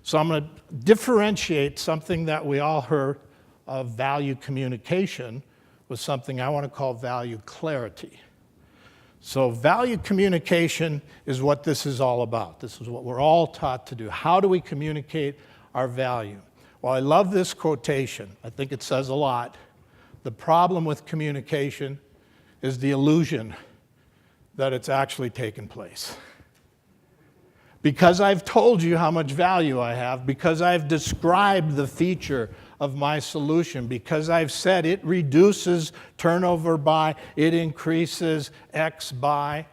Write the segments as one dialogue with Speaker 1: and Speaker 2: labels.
Speaker 1: So I'm going to differentiate something that we all heard of value communication with something I want to call value clarity. So value communication is what this is all about. This is what we're all taught to do. How do we communicate our value? Well, I love this quotation. I think it says a lot. The problem with communication is the illusion that it's actually taken place. Because I've told you how much value I have, because I've described the feature of my solution, because I've said it reduces turnover by, it increases X by,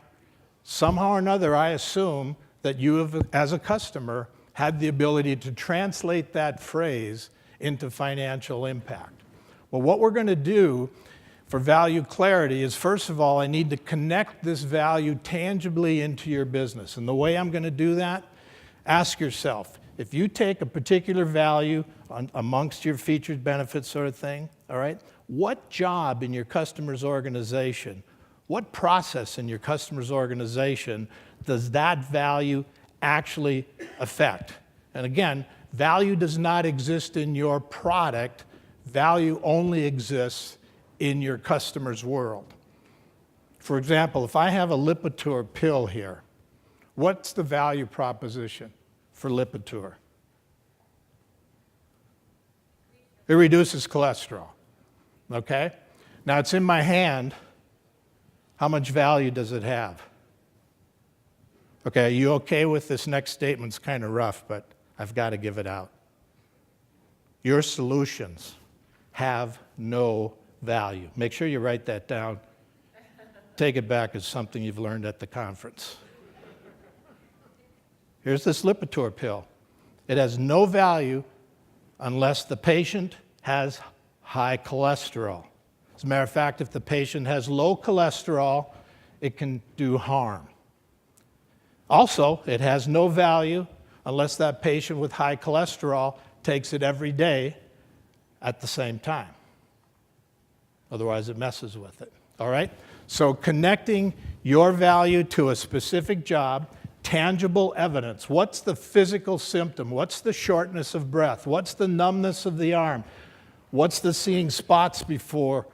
Speaker 1: somehow or another I assume that you have, as a customer, had the ability to translate that phrase into financial impact. Well, what we're going to do for value clarity is, first of all, I need to connect this value tangibly into your business. And the way I'm going to do that, ask yourself, if you take a particular value amongst your featured benefits sort of thing, all right, what job in your customer's organization, what process in your customer's organization does that value actually affect? And again, value does not exist in your product. Value only exists in your customer's world. For example, if I have a Lipitor pill here, what's the value proposition for Lipitor? It reduces cholesterol, okay? Now it's in my hand. How much value does it have? Okay, are you okay with this next statement? It's kind of rough, but I've got to give it out. Your solutions have no value. Make sure you write that down. Take it back as something you've learned at the conference. Here's this Lipitor pill. It has no value unless the patient has high cholesterol. As a matter of fact, if the patient has low cholesterol, it can do harm. Also, it has no value unless that patient with high cholesterol takes it every day at the same time. Otherwise, it messes with it, all right? So connecting your value to a specific job, tangible evidence. What's the physical symptom? What's the shortness of breath? What's the numbness of the arm? What's the seeing spots before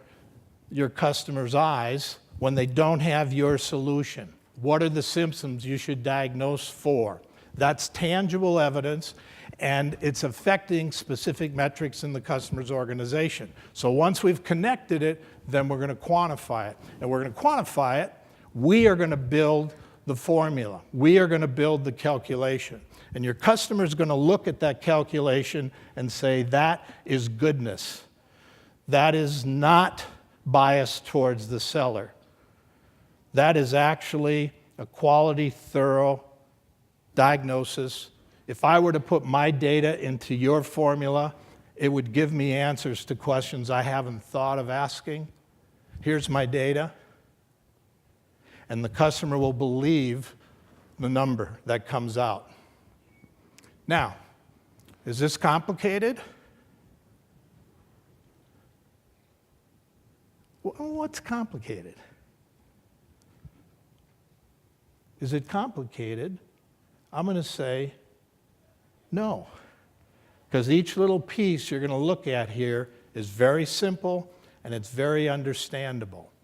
Speaker 1: your customer's eyes when they don't have your solution? What are the symptoms you should diagnose for? That's tangible evidence, and it's affecting specific metrics in the customer's organization. So once we've connected it, then we're going to quantify it. And we're going to quantify it. We are going to build the formula. We are going to build the calculation. And your customer is going to look at that calculation and say, that is goodness. That is not biased towards the seller. That is actually a quality, thorough diagnosis. If I were to put my data into your formula, it would give me answers to questions I haven't thought of asking. Here's my data. And the customer will believe the number that comes out. Now, is this complicated? What's complicated? Is it complicated? I'm going to say no. Because each little piece you're going to look at here is very simple and it's very understandable.